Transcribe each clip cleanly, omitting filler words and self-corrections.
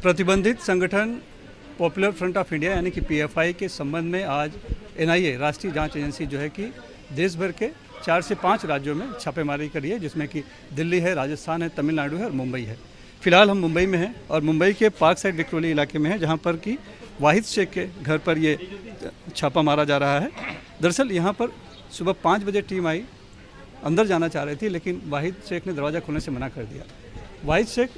प्रतिबंधित संगठन popular front of India यानी कि पीएफआई के संबंध में आज एनआईए राष्ट्रीय जांच एजेंसी जो है कि देश भर के 4 से 5 राज्यों में छापेमारी करी है, जिसमें कि दिल्ली है, राजस्थान है, तमिलनाडु है और मुंबई है। फिलहाल हम मुंबई में हैं और मुंबई के पार्क साइड विक्रोली इलाके में हैं, जहां पर कि वाहिद शेख के घर पर ये छापा मारा जा रहा है। दरअसल यहाँ पर सुबह 5 बजे टीम आई, अंदर जाना चाह रही थी, लेकिन वाहिद शेख ने दरवाज़ा खोलने से मना कर दिया। वाहिद शेख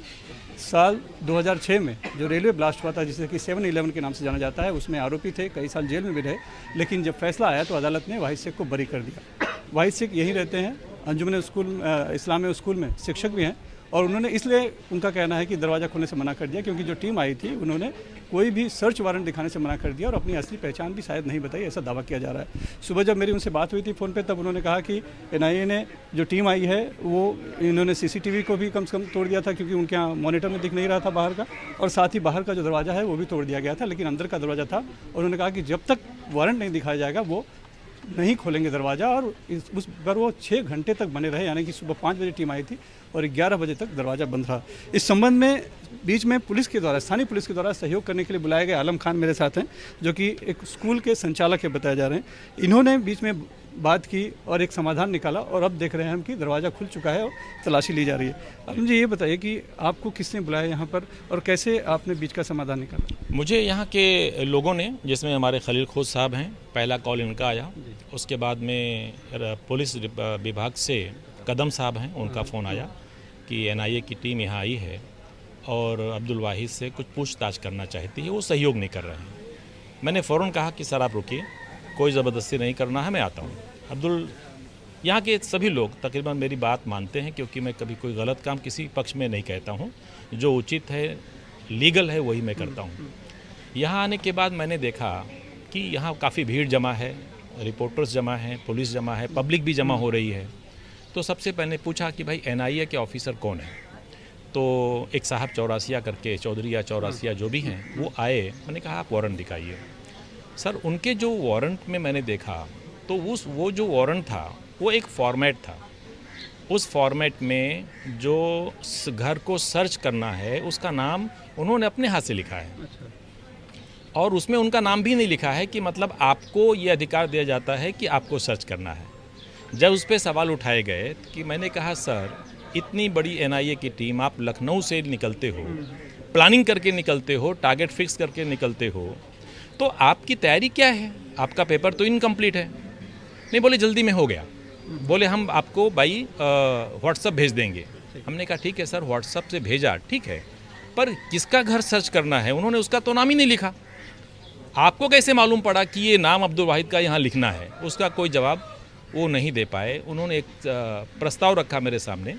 साल 2006 में जो रेलवे ब्लास्ट हुआ था, जिसे कि 7/11 के नाम से जाना जाता है, उसमें आरोपी थे, कई साल जेल में भी रहे, लेकिन जब फैसला आया तो अदालत ने वाहिद शेख को बरी कर दिया। वाहिद शेख यहीं रहते हैं, अंजुमन स्कूल इस्लामिया स्कूल में शिक्षक भी हैं, और उन्होंने इसलिए उनका कहना है कि दरवाज़ा खोलने से मना कर दिया क्योंकि जो टीम आई थी उन्होंने कोई भी सर्च वारंट दिखाने से मना कर दिया और अपनी असली पहचान भी शायद नहीं बताई, ऐसा दावा किया जा रहा है। सुबह जब मेरी उनसे बात हुई थी फ़ोन पे, तब उन्होंने कहा कि एनआईए ने जो टीम आई है वो इन्होंने सीसीटीवी को भी कम से कम तोड़ दिया था क्योंकि उनके यहाँ मॉनिटर में दिख नहीं रहा था बाहर का, और साथ ही बाहर का जो दरवाज़ा है वो भी तोड़ दिया गया था, लेकिन अंदर का दरवाज़ा था। और उन्होंने कहा कि जब तक वारंट नहीं दिखाया जाएगा वो नहीं खोलेंगे दरवाज़ा, और उस पर वो 6 घंटे तक बने रहे, यानी कि सुबह 5 बजे टीम आई थी और 11 बजे तक दरवाज़ा बंद रहा। इस संबंध में बीच में पुलिस के द्वारा, स्थानीय पुलिस के द्वारा सहयोग करने के लिए बुलाए गए आलम खान मेरे साथ हैं, जो कि एक स्कूल के संचालक है बताए जा रहे हैं। इन्होंने बीच में बात की और एक समाधान निकाला, और अब देख रहे हैं हम कि दरवाज़ा खुल चुका है और तलाशी ली जा रही है। अब मुझे ये बताइए कि आपको किसने बुलाया यहाँ पर और कैसे आपने बीच का समाधान निकाला? मुझे यहाँ के लोगों ने, जिसमें हमारे खलील खोज साहब हैं, पहला कॉल इनका आया, उसके बाद में पुलिस विभाग से कदम साहब हैं, उनका फ़ोन आया कि एनआईए की टीम यहाँ आई है और अब्दुल वाहिद से कुछ पूछताछ करना चाहती है, वो सहयोग नहीं कर रहे हैं। मैंने फ़ौरन कहा कि सर आप रुकिए, कोई ज़बरदस्ती नहीं करना है, मैं आता हूँ। अब्दुल, यहाँ के सभी लोग तकरीबन मेरी बात मानते हैं क्योंकि मैं कभी कोई गलत काम किसी पक्ष में नहीं कहता हूँ, जो उचित है, लीगल है, वही मैं करता हूँ। यहाँ आने के बाद मैंने देखा कि यहाँ काफ़ी भीड़ जमा है, रिपोर्टर्स जमा हैं, पुलिस जमा है, पब्लिक भी जमा हो रही है। तो सबसे पहले पूछा कि भाई एनआईए के ऑफिसर कौन है? तो एक साहब चौरासिया करके, चौधरी या चौरासिया जो भी हैं, वो आए। मैंने कहा आप वारंट दिखाइए। सर, उनके जो वारंट में मैंने देखा तो वो जो वारंट था वो एक फॉर्मेट था। उस फॉर्मेट में जो घर को सर्च करना है उसका नाम उन्होंने अपने हाथ से लिखा है। और उसमें उनका नाम भी नहीं लिखा है कि मतलब आपको ये अधिकार दिया जाता है कि आपको सर्च करना है। जब उस पर सवाल उठाए गए कि मैंने कहा सर, इतनी बड़ी एनआईए की टीम, आप लखनऊ से निकलते हो, प्लानिंग करके निकलते हो, टारगेट फिक्स करके निकलते हो, तो आपकी तैयारी क्या है? आपका पेपर तो इनकम्प्लीट है। नहीं, बोले जल्दी में हो गया, बोले हम आपको भाई व्हाट्सअप भेज देंगे। हमने कहा ठीक है सर, व्हाट्सअप से भेजा, ठीक है, पर किसका घर सर्च करना है? उन्होंने उसका तो नाम ही नहीं लिखा। आपको कैसे मालूम पड़ा कि ये नाम अब्दुल वाहिद का यहाँ लिखना है? उसका कोई जवाब वो नहीं दे पाए। उन्होंने एक प्रस्ताव रखा मेरे सामने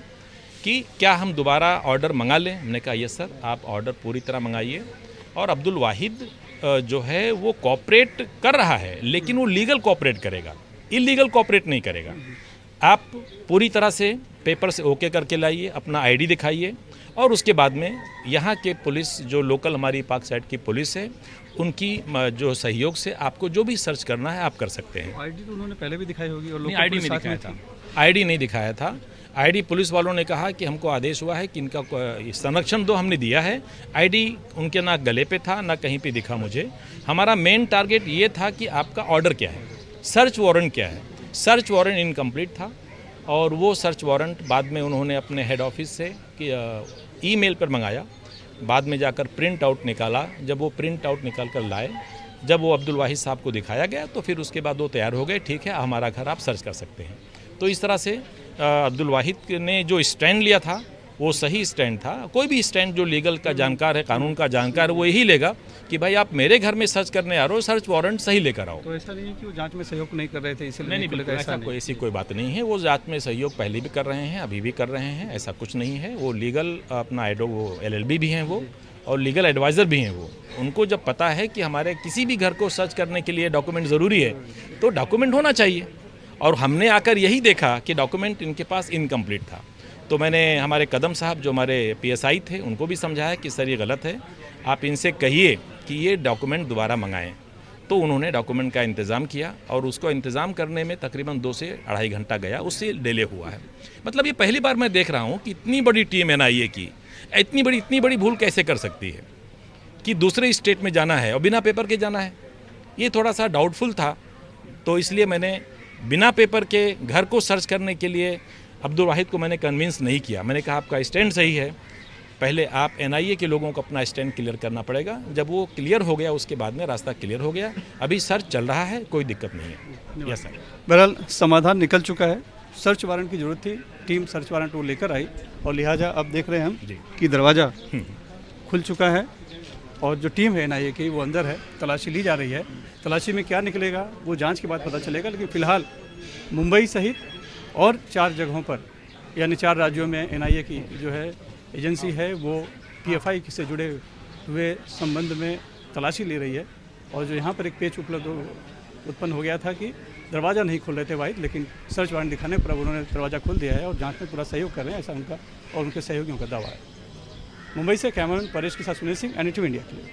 कि क्या हम दोबारा ऑर्डर मंगा लें? हमने कहा यस सर, आप ऑर्डर पूरी तरह मंगाइए। और अब्दुल वाहिद जो है वो कॉपरेट कर रहा है, लेकिन वो लीगल कॉपरेट करेगा, इलीगल कॉपरेट नहीं करेगा। आप पूरी तरह से पेपर से ओके करके लाइए, अपना आईडी दिखाइए, और उसके बाद में यहाँ के पुलिस, जो लोकल हमारी पाक साइड की पुलिस है, उनकी जो सहयोग से आपको जो भी सर्च करना है आप कर सकते हैं। आईडी तो उन्होंने पहले भी दिखाई होगी और नहीं, आईडी नहीं दिखाया था। आईडी नहीं दिखाया था। आईडी पुलिस वालों ने कहा कि हमको आदेश हुआ है कि इनका संरक्षण दो, हमने दिया है। आईडी उनके ना गले पे था ना कहीं पे दिखा मुझे। हमारा मेन टारगेट ये था कि आपका ऑर्डर क्या है, सर्च वारंट क्या है। सर्च वारंट इनकम्प्लीट था, और वो सर्च वारंट बाद में उन्होंने अपने हेड ऑफिस से ईमेल पर मंगाया, बाद में जाकर प्रिंट आउट निकाला। जब वो प्रिंट आउट निकाल कर लाए, जब वो अब्दुल वाहिद साहब को दिखाया गया, तो फिर उसके बाद वो तैयार हो गए, ठीक है हमारा घर आप सर्च कर सकते हैं। तो इस तरह से अब्दुल वाहिद ने जो स्टैंड लिया था वो सही स्टैंड था। कोई भी स्टैंड जो लीगल का जानकार है, कानून का जानकार है, वो यही लेगा कि भाई आप मेरे घर में सर्च करने आ रहे हो, सर्च वारंट सही लेकर आओ। तो ऐसा नहीं है कि वो जांच में सहयोग नहीं कर रहे थे इसलिए? नहीं, बिल्कुल ऐसी कोई बात नहीं है। वो जांच में सहयोग पहले भी कर रहे हैं, अभी भी कर रहे हैं, ऐसा कुछ नहीं है। वो लीगल अपना LLB भी हैं वो, और लीगल एडवाइज़र भी हैं वो। उनको जब पता है कि हमारे किसी भी घर को सर्च करने के लिए डॉक्यूमेंट ज़रूरी है, तो डॉक्यूमेंट होना चाहिए। और हमने आकर यही देखा कि डॉक्यूमेंट इनके पास इनकम्प्लीट था। तो मैंने हमारे कदम साहब, जो हमारे PSI थे, उनको भी समझाया कि सर ये गलत है, आप इनसे कहिए कि ये डॉक्यूमेंट दोबारा मंगाएं। तो उन्होंने डॉक्यूमेंट का इंतज़ाम किया, और उसको इंतज़ाम करने में तकरीबन 2 से 2.5 घंटा गया, उससे डिले हुआ है। मतलब ये पहली बार मैं देख रहा हूँ कि इतनी बड़ी टीम एनआईए की इतनी बड़ी भूल कैसे कर सकती है। कि दूसरे स्टेट में जाना है और बिना पेपर के जाना है, ये थोड़ा सा डाउटफुल था। तो इसलिए मैंने बिना पेपर के घर को सर्च करने के लिए अब्दुल वाहिद को मैंने कन्विंस नहीं किया। मैंने कहा आपका स्टैंड सही है, पहले आप एनआईए के लोगों को अपना स्टैंड क्लियर करना पड़ेगा। जब वो क्लियर हो गया उसके बाद में रास्ता क्लियर हो गया। अभी सर्च चल रहा है, कोई दिक्कत नहीं है। Yes sir. बहरहाल समाधान निकल चुका है। सर्च वारंट की ज़रूरत थी, टीम सर्च वारंट वो लेकर आई और लिहाजा अब देख रहे हैं हम जी। कि दरवाज़ा खुल चुका है और जो टीम है एनआईए की वो अंदर है, तलाशी ली जा रही है। तलाशी में क्या निकलेगा वो जांच के बाद पता चलेगा, लेकिन फ़िलहाल मुंबई सहित और 4 जगहों पर यानी 4 राज्यों में एनआईए की जो है एजेंसी है वो पीएफआई से जुड़े हुए संबंध में तलाशी ले रही है। और जो यहाँ पर एक पेच उत्पन्न हो गया था कि दरवाज़ा नहीं खोल रहे थे वाहिद, लेकिन सर्च वारंट दिखाने पर अब उन्होंने दरवाज़ा खोल दिया है और जांच में पूरा सहयोग कर रहे हैं, ऐसा उनका और उनके सहयोगियों का दावा है। मुंबई से कैमरामैन परेश के साथ सुनील सिंह, NDTV इंडिया के लिए।